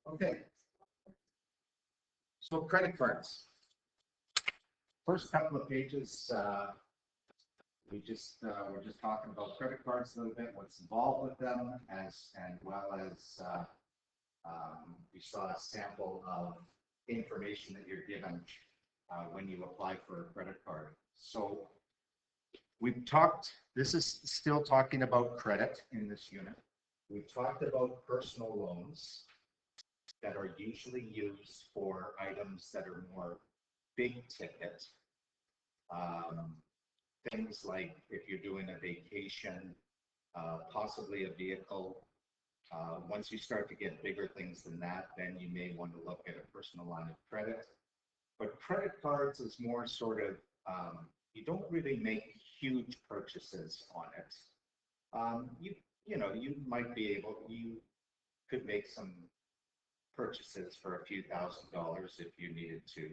Okay. So credit cards. First couple of pages, we're just talking about credit cards a little bit, what's involved with them, and well as we saw a sample of information that you're given when you apply for a credit card. So we've talked, this is still talking about credit in this unit. We've talked about personal loans that are usually used for items that are more big ticket. Things like if you're doing a vacation, possibly a vehicle. Once you start to get bigger things than that, then you may want to look at a personal line of credit. But credit cards is more sort of, you don't really make huge purchases on it. You might be able, you could make some purchases for a few $1,000s if you needed to.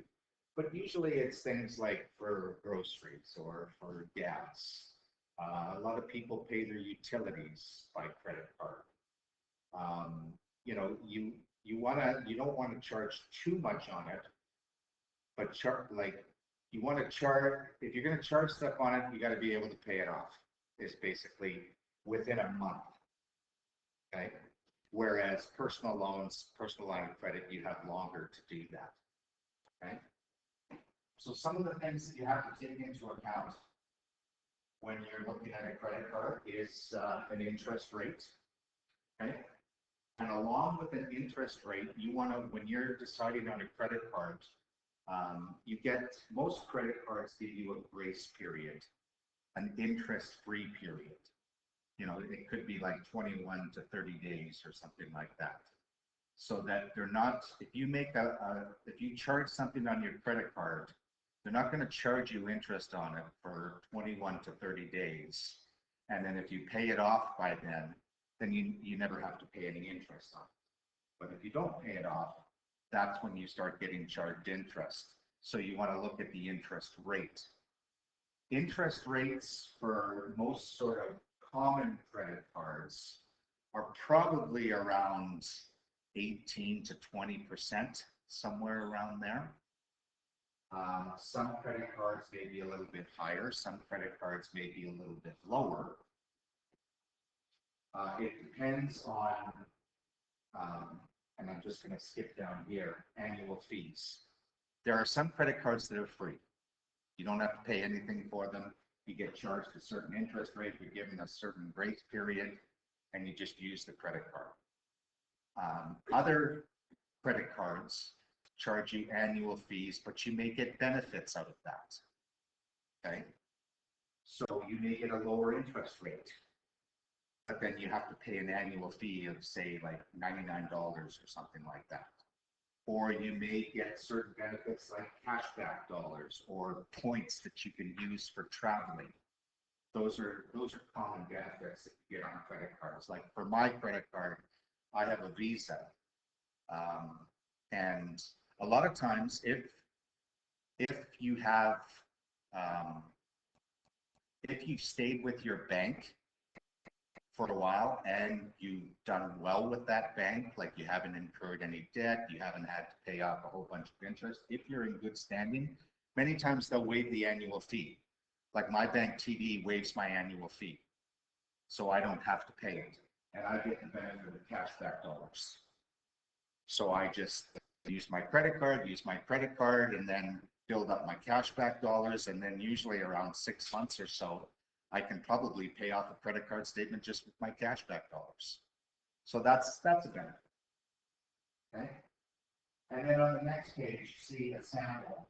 But usually it's things like for groceries or for gas. A lot of people pay their utilities by credit card. You don't want to charge too much on it, but you want to charge, if you're going to charge stuff on it, you got to be able to pay it off. It's basically within a month. Okay. Whereas personal loans, personal line of credit, you have longer to do that. Okay. So some of the things that you have to take into account when you're looking at a credit card is an interest rate. Okay. And along with an interest rate, you want to, when you're deciding on a credit card, most credit cards give you a grace period, an interest-free period. It could be like 21 to 30 days or something like that. So that they're not, if you charge something on your credit card, they're not going to charge you interest on it for 21 to 30 days. And then if you pay it off by then you never have to pay any interest on it. But if you don't pay it off, that's when you start getting charged interest. So you want to look at the interest rate. Interest rates for most sort of common credit cards are probably around 18 to 20%, somewhere around there. Some credit cards may be a little bit higher, some credit cards may be a little bit lower. It depends on, and I'm just going to skip down here, annual fees. There are some credit cards that are free. You don't have to pay anything for them. You get charged a certain interest rate, you're given a certain grace period, and you just use the credit card. Other credit cards charge you annual fees, but you may get benefits out of that. Okay? So you may get a lower interest rate, but then you have to pay an annual fee of, say, like $99 or something like that. Or you may get certain benefits like cashback dollars or points that you can use for traveling. Those are common benefits that you get on credit cards. Like for my credit card, I have a Visa. And a lot of times, if you have, if you've stayed with your bank for a while and you've done well with that bank, like you haven't incurred any debt, you haven't had to pay off a whole bunch of interest, if you're in good standing, many times they'll waive the annual fee. Like my bank TD waives my annual fee, so I don't have to pay it. And I get the benefit of cashback dollars. So I just use my credit card, and then build up my cashback dollars, and then usually around 6 months or so, I can probably pay off a credit card statement just with my cashback dollars. So that's a benefit. Okay. And then on the next page, you see a sample.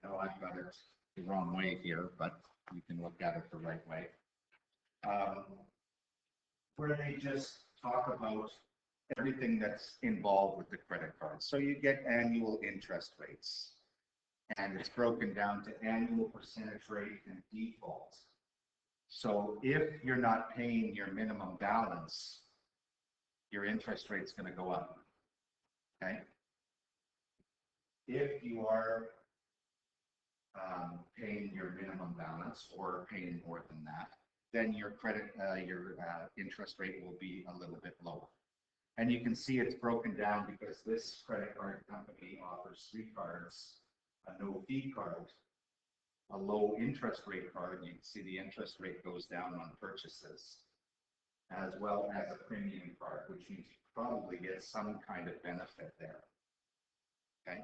No, I've got it the wrong way here, but you can look at it the right way. Where they just talk about everything that's involved with the credit card. So you get annual interest rates, and it's broken down to annual percentage rate and default. So if you're not paying your minimum balance, your interest rate's going to go up. Okay. If you are paying your minimum balance or paying more than that, then your interest rate will be a little bit lower. And you can see it's broken down because this credit card company offers three cards: a no fee card, a low interest rate card. You can see the interest rate goes down on purchases, as well as a premium card, which means you probably get some kind of benefit there. Okay.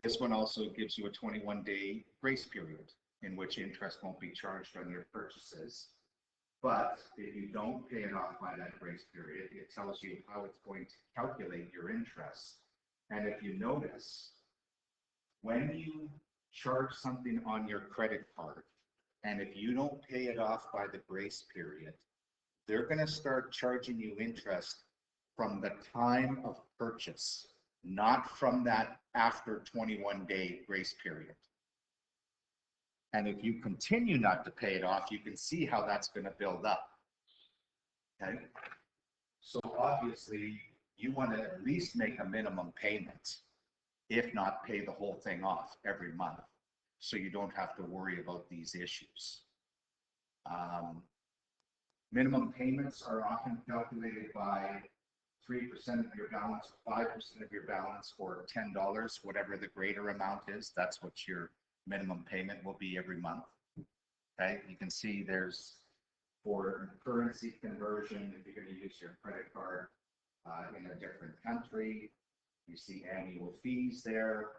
This one also gives you a 21-day grace period in which interest won't be charged on your purchases. But if you don't pay it off by that grace period, it tells you how it's going to calculate your interest. And if you notice, when you charge something on your credit card, and if you don't pay it off by the grace period, they're going to start charging you interest from the time of purchase, not from that after 21-day grace period. And if you continue not to pay it off, you can see how that's going to build up. Okay. So obviously, you want to at least make a minimum payment, if not pay the whole thing off every month, so you don't have to worry about these issues. Minimum payments are often calculated by 3% of your balance, 5% of your balance, or $10, whatever the greater amount is. That's what your minimum payment will be every month. Okay, you can see there's, for currency conversion, if you're going to use your credit card in a different country, you see annual fees there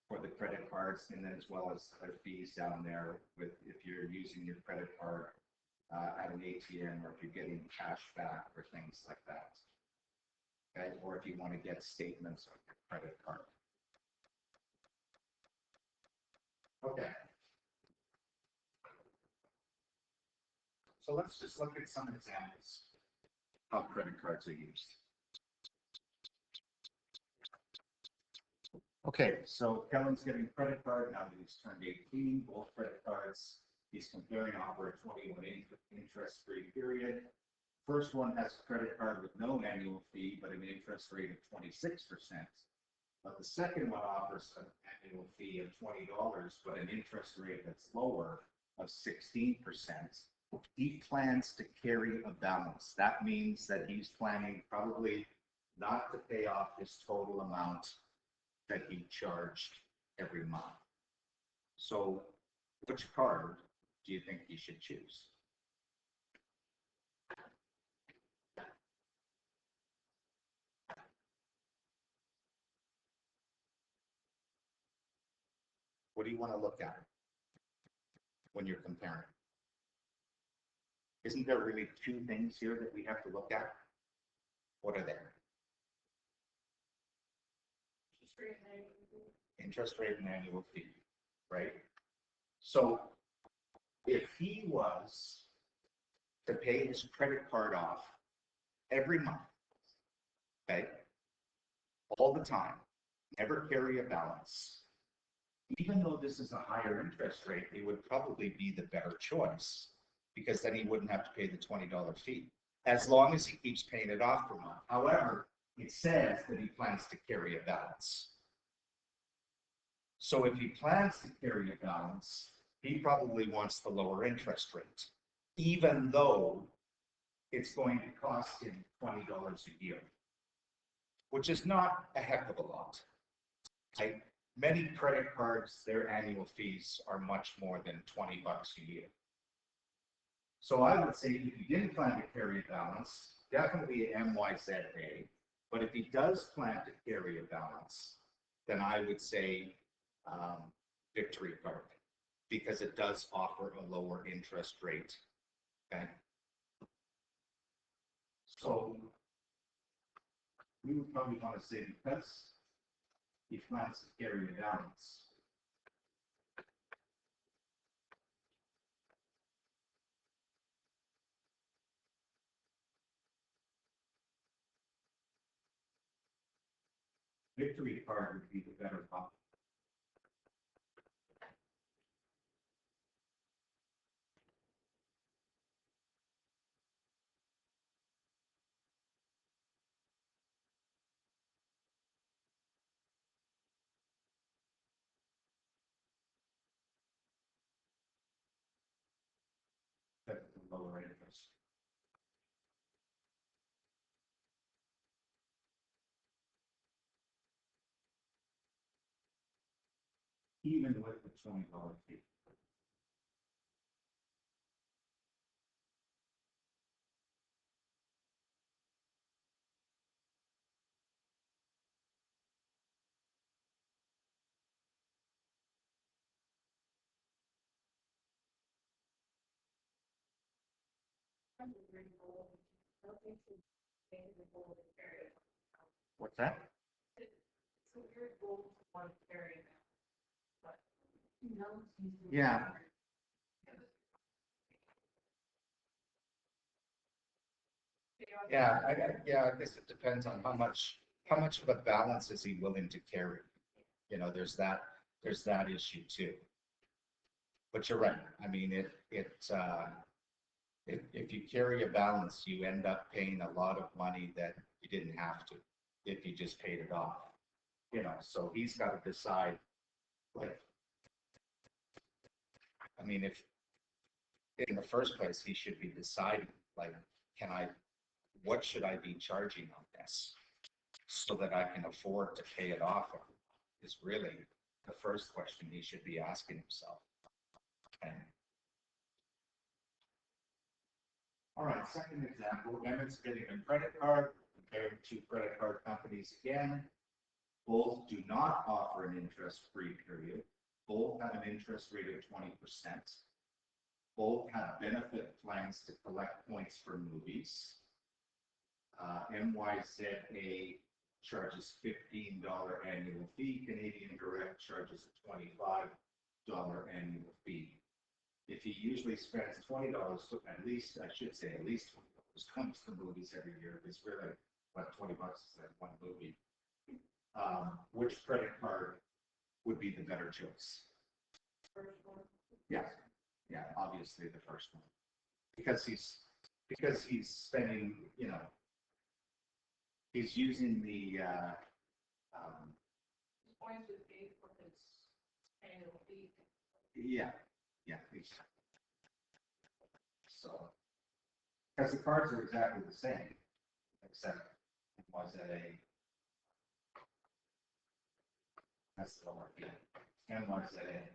for the credit cards, and then as well as other fees down there with if you're using your credit card at an ATM, or if you're getting cash back or things like that. Okay, or if you want to get statements of your credit card. Okay. So let's just look at some examples of how credit cards are used. Okay, so Kellen's getting a credit card now that he's turned 18, both credit cards. He's comparing offer a 21 interest-free period. First one has a credit card with no annual fee, but an interest rate of 26%. But the second one offers an annual fee of $20, but an interest rate that's lower of 16%. He plans to carry a balance. That means that he's planning probably not to pay off his total amount that he charged every month. So which card do you think he should choose? What do you want to look at when you're comparing? Isn't there really two things here that we have to look at? What are they? Interest rate and annual fee, right? So if he was to pay his credit card off every month, okay, all the time, never carry a balance, even though this is a higher interest rate, it would probably be the better choice, because then he wouldn't have to pay the $20 fee, as long as he keeps paying it off per month. However, it says that he plans to carry a balance. So if he plans to carry a balance, he probably wants the lower interest rate, even though it's going to cost him $20 a year, which is not a heck of a lot. Right? Many credit cards, their annual fees are much more than $20 a year. So I would say if he didn't plan to carry a balance, definitely MYZA. But if he does plan to carry a balance, then I would say Victory Card, because it does offer a lower interest rate. Okay. So we would probably want to say because he plans to carry a balance, Victory Card would be the better option. even with the $20 fee. What's that? Yeah. Yeah, I guess it depends on how much of a balance is he willing to carry? You know, there's that issue too. But you're right. I mean, if you carry a balance, you end up paying a lot of money that you didn't have to if you just paid it off. You know, so he's got to decide, like, I mean, if in the first place, he should be deciding, like, what should I be charging on this so that I can afford to pay it off? Is really the first question he should be asking himself. Okay. All right, second example, Emmett's getting a credit card, comparing two credit card companies again. Both do not offer an interest-free period. Both have an interest rate of 20%. Both have benefit plans to collect points for movies. MYZA charges $15 annual fee. Canadian Direct charges a $25 annual fee. If he usually spends $20, at least, I should say, at least $20 comes to movies every year. It's really about $20 is like one movie. Which credit card would be the better choice? First one. Yeah, obviously the first one, because he's spending, you know, he's using the points would pay for his annual fee. Yeah, so because the cards are exactly the same, except was at a that's the lower fee, and was at a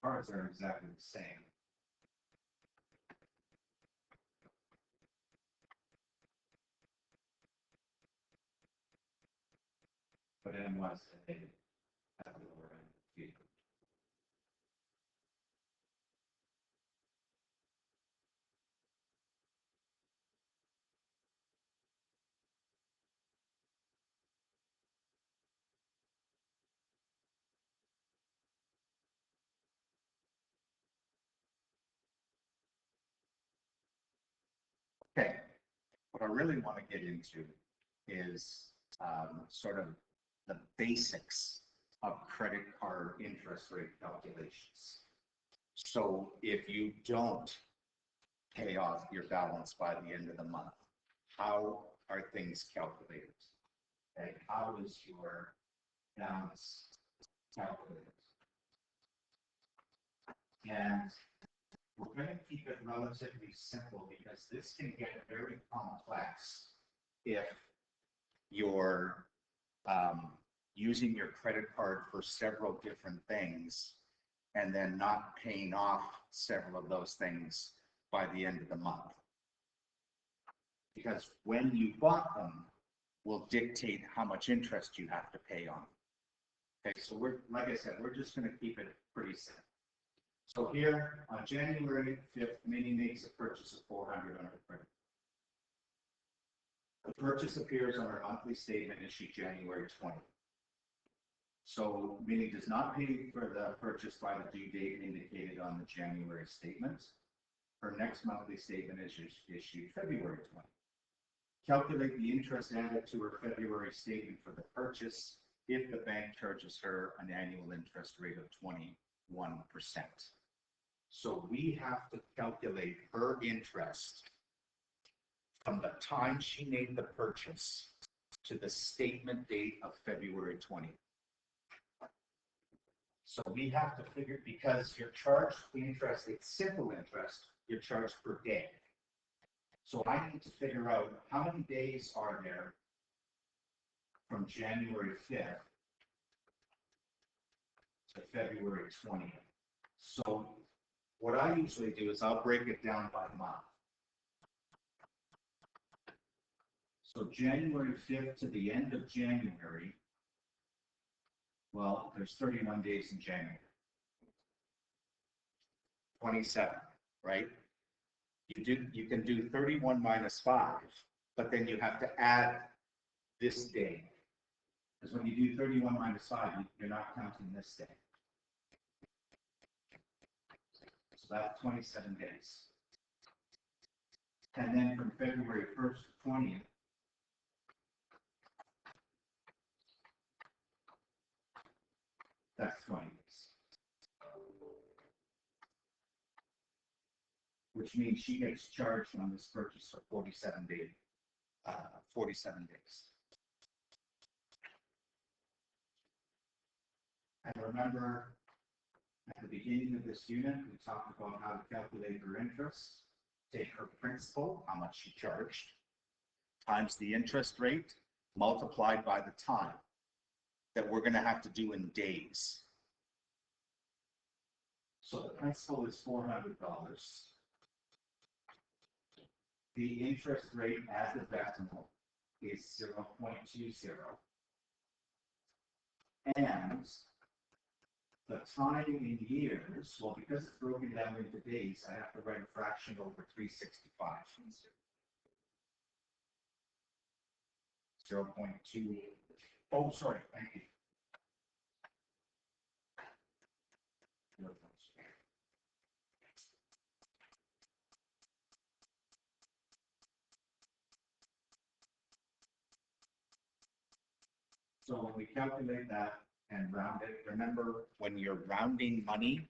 cards are exactly the same. But then was a at the lower end fee. Okay, what I really want to get into is sort of the basics of credit card interest rate calculations. So if you don't pay off your balance by the end of the month, how are things calculated? And how is your balance calculated? And we're going to keep it relatively simple because this can get very complex if you're using your credit card for several different things and then not paying off several of those things by the end of the month. Because when you bought them will dictate how much interest you have to pay on. Okay, so we're, like I said, we're just going to keep it pretty simple. So here on January 5th, Minnie makes a purchase of $400 on her credit. The purchase appears on her monthly statement issued January 20th. So Minnie does not pay for the purchase by the due date indicated on the January statement. Her next monthly statement is issued February 20th. Calculate the interest added to her February statement for the purchase if the bank charges her an annual interest rate of 21%. So we have to calculate her interest from the time she made the purchase to the statement date of February 20th. So we have to figure, because you're charged interest, it's simple interest, you're charged per day. So I need to figure out how many days are there from January 5th to February 20th. So what I usually do is I'll break it down by month. So January 5th to the end of January, well, there's 31 days in January. 27, right? You can do 31 minus 5, but then you have to add this day. Because when you do 31 minus 5, you're not counting this day. So that's 27 days. And then from February 1st to 20th, that's 20 days. Which means she gets charged on this purchase for 47 days. 47 days. And remember, at the beginning of this unit, we talked about how to calculate her interest. Take her principal, how much she charged, times the interest rate, multiplied by the time that we're going to have to do in days. So the principal is $400. The interest rate as a decimal is 0.20. And the time in years, well, because it's broken down into days, I have to write a fraction over 365. 0.2. Oh, sorry, thank you. So when we calculate that and round it, remember when you're rounding money,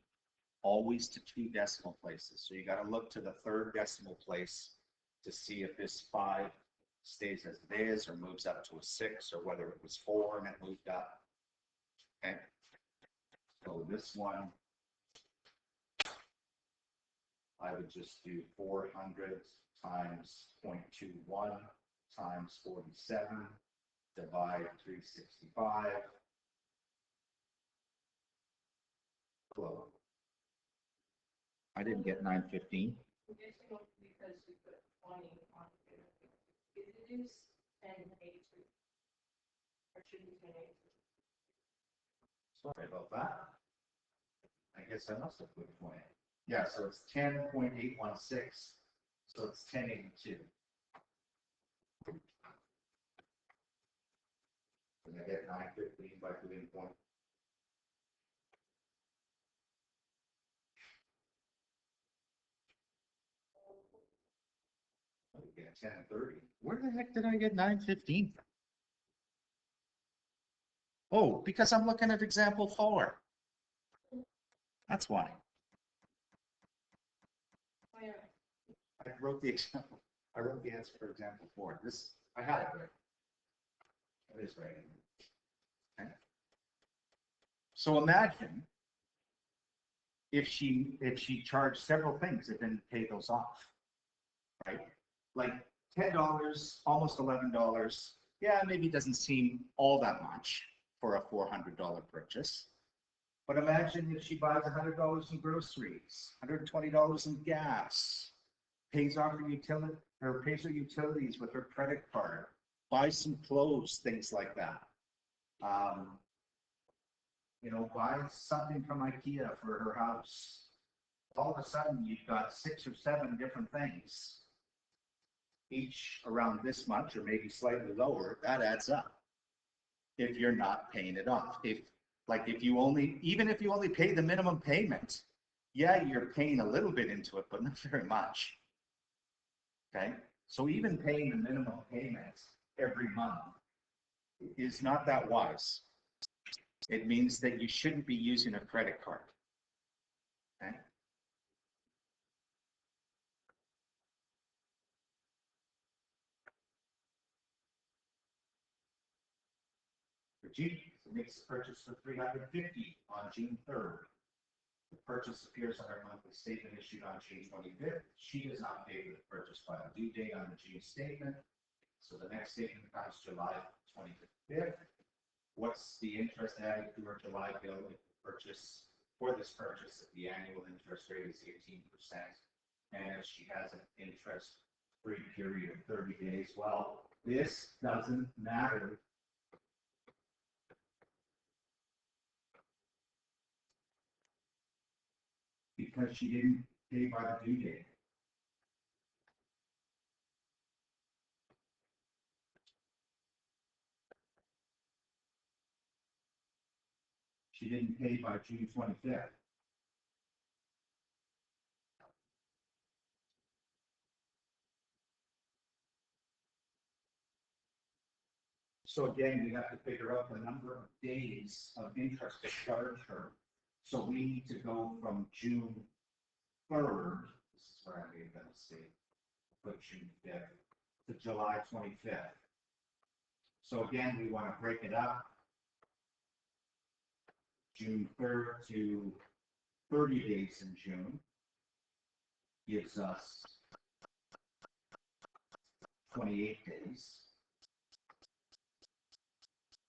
always to 2 decimal places. So you got to look to the 3rd decimal place to see if this 5 stays as it is or moves up to a 6, or whether it was 4 and it moved up. Okay. So this one, I would just do 400 times 0.21 times 47, divide 365. Close. I didn't get 915. Because we put 20 on it. It is 1082. Or should be 1082. Sorry about that. I guess I must have put 20. Yeah, so it's 10.816. So it's 1082. And I get 915 by doing point. I get 1030. Where the heck did I get 915 from? Oh, because I'm looking at example 4. That's why. Oh, yeah. I wrote the example. I wrote the answer for example 4. This, I had it right. It is right. Okay. So imagine if she charged several things and didn't pay those off, right? Like $10, almost $11. Yeah, maybe it doesn't seem all that much for a $400 purchase. But imagine if she buys $100 in groceries, $120 in gas, pays off her utility or pays her utilities with her credit card, buys some clothes, things like that. You know, buys something from IKEA for her house. All of a sudden, you've got 6 or 7 different things, each around this much or maybe slightly lower. That adds up if you're not paying it off. Even if you only pay the minimum payment, yeah, you're paying a little bit into it, but not very much. Okay, so even paying the minimum payment every month is not that wise. It means that you shouldn't be using a credit card. Okay. June makes a purchase for $350 on June 3rd. The purchase appears on our monthly statement issued on June 25th. She does not pay for the purchase file due date on the June statement. So the next statement comes July 25th. What's the interest added to her July bill purchase for this purchase? The annual interest rate is 18%, and she has an interest-free period of 30 days. Well, this doesn't matter because she didn't pay by the due date. She didn't pay by June 25th. So again, we have to figure out the number of days of interest to charge her. So we need to go from June 3rd, this is where I made that mistake, put June 5th, to July 25th. So again, we want to break it up. June 3rd to 30 days in June gives us 28 days.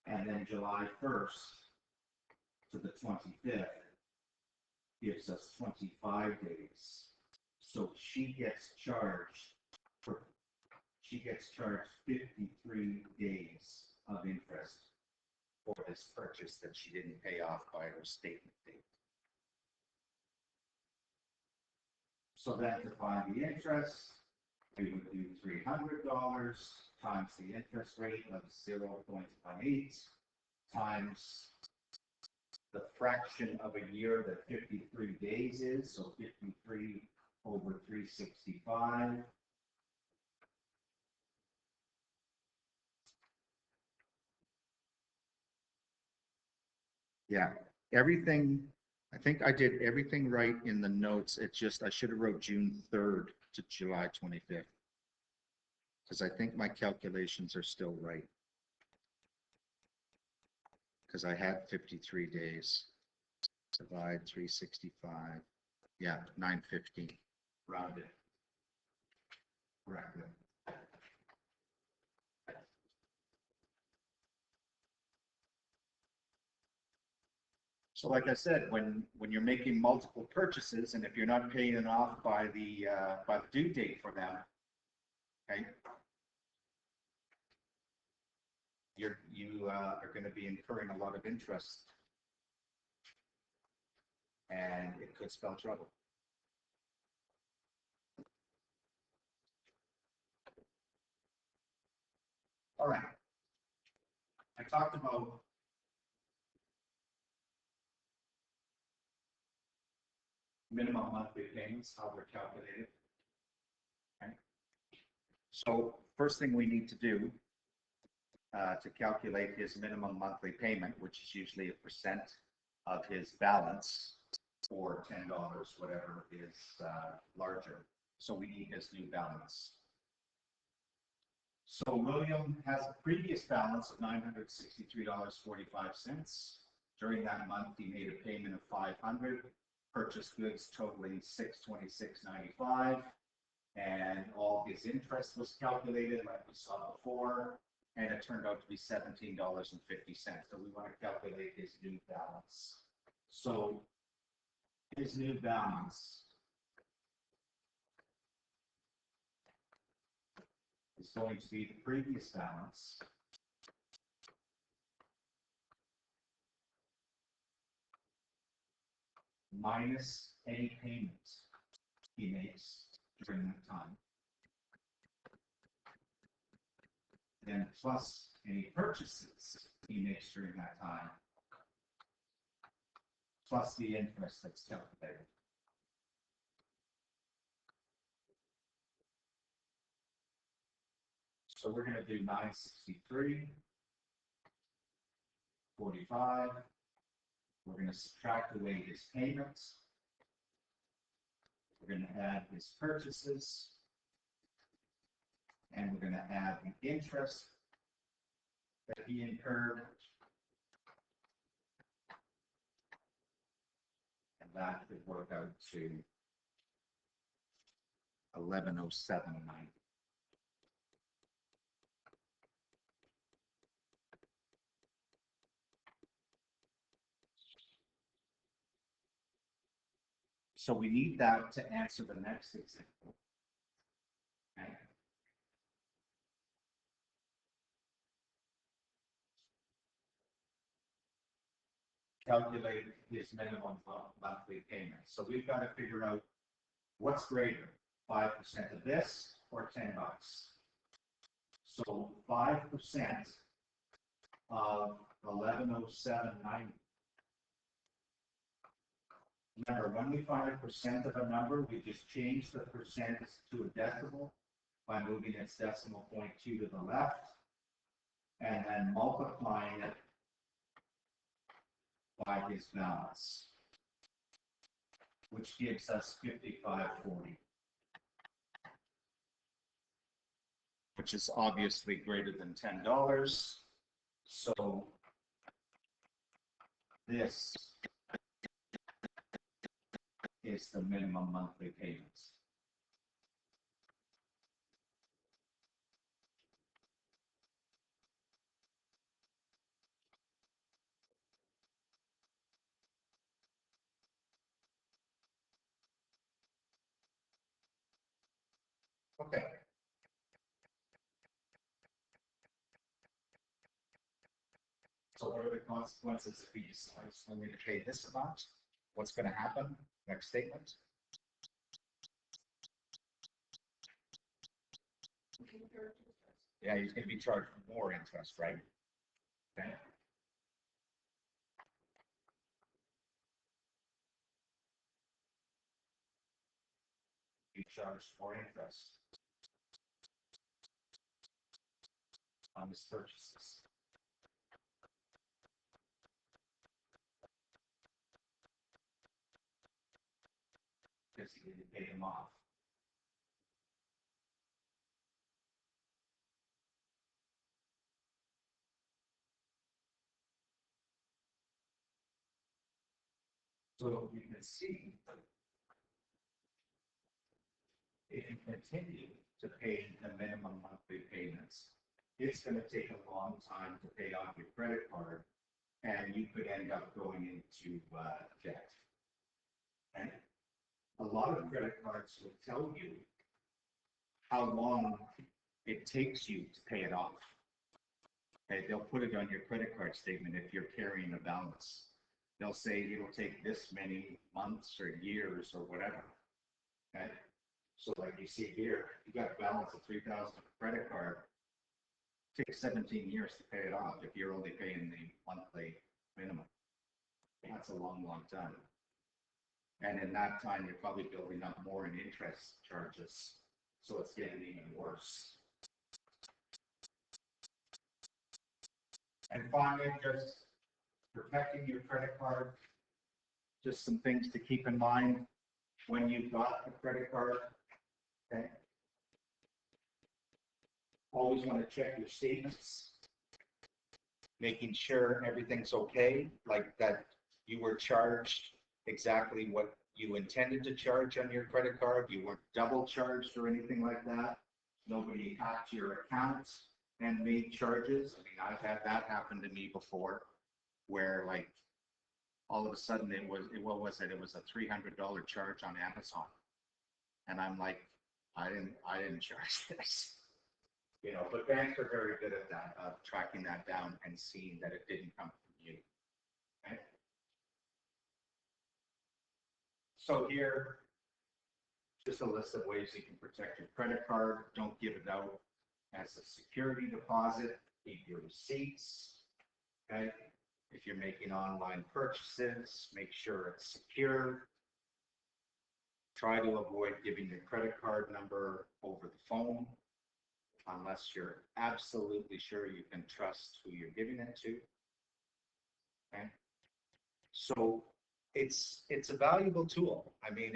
And then July 1st to the 25th gives us 25 days. So she gets charged 53 days of interest for this purchase that she didn't pay off by her statement date. So then to find the interest, we would do $300 times the interest rate of 0.18 times the fraction of a year that 53 days is, so 53 over 365. Yeah, everything, I think I did everything right in the notes. It's just, I should have wrote June 3rd to July 25th. Because I think my calculations are still right. Because I had 53 days. Divide 365. Yeah, 950. Rounded. Correct. So like I said, when you're making multiple purchases, and if you're not paying it off by the due date for them, okay, you are going to be incurring a lot of interest, and it could spell trouble. All right. I talked about minimum monthly payments, how they're calculated. Okay. So first thing we need to do to calculate his minimum monthly payment, which is usually a percent of his balance, or $10, whatever is larger. So we need his new balance. So William has a previous balance of $963.45. During that month, he made a payment of $500, purchased goods totaling $626.95, and all his interest was calculated like we saw before, and it turned out to be $17.50. So we want to calculate his new balance. So his new balance is going to be the previous balance minus any payments he makes during that time, then plus any purchases he makes during that time, plus the interest that's calculated. So we're going to do 963.45. We're going to subtract away his payments. We're going to add his purchases. And we're going to add the interest that he incurred. And that would work out to 1107.90. So we need that to answer the next example. Okay. Calculate his minimum monthly payment. So we've got to figure out what's greater, 5% of this or $10. So 5% of 1107.90. Remember, when we find a percent of a number, we just change the percent to a decimal by moving its decimal point 2 to the left and then multiplying it by his balance, which gives us 5540, which is obviously greater than $10. So this is the minimum monthly payments. Okay. So what are the consequences if we decide I'm going to pay this amount? What's going to happen? Next statement. Yeah, he's going to be charged more interest, right? Okay. Be charged more interest on his purchases. Because he didn't pay them off. So you can see, if you continue to pay the minimum monthly payments, it's going to take a long time to pay off your credit card, and you could end up going into debt. And a lot of credit cards will tell you how long it takes you to pay it off. Okay, they'll put it on your credit card statement if you're carrying a balance. They'll say it'll take this many months or years or whatever. Okay, so like you see here, you got a balance of $3,000 credit card. It takes 17 years to pay it off if you're only paying the monthly minimum. That's a long, long time. And in that time, you're probably building up more in interest charges. So it's getting even worse. And finally, just protecting your credit card. Just some things to keep in mind when you've got a credit card. Okay. Always want to check your statements, making sure everything's okay, like that you were charged exactly what you intended to charge on your credit card. You weren't double charged or anything like that. Nobody hacked your accounts and made charges. I mean, I've had that happen to me before, where like all of a sudden it was a $300 charge on Amazon, and I'm like, I didn't charge this. You know, but banks are very good at that, tracking that down and seeing that it didn't come from you. Okay? So here, just a list of ways you can protect your credit card. Don't give it out as a security deposit. Keep your receipts. Okay? If you're making online purchases, make sure it's secure. Try to avoid giving your credit card number over the phone, unless you're absolutely sure you can trust who you're giving it to. Okay. So it's a valuable tool. I mean,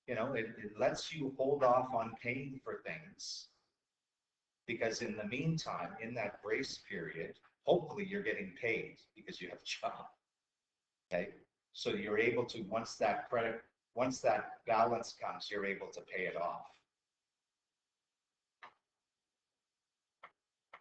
it lets you hold off on paying for things, because in the meantime, in that grace period, hopefully you're getting paid because you have a job. Okay. So you're able to, once that balance comes, you're able to pay it off.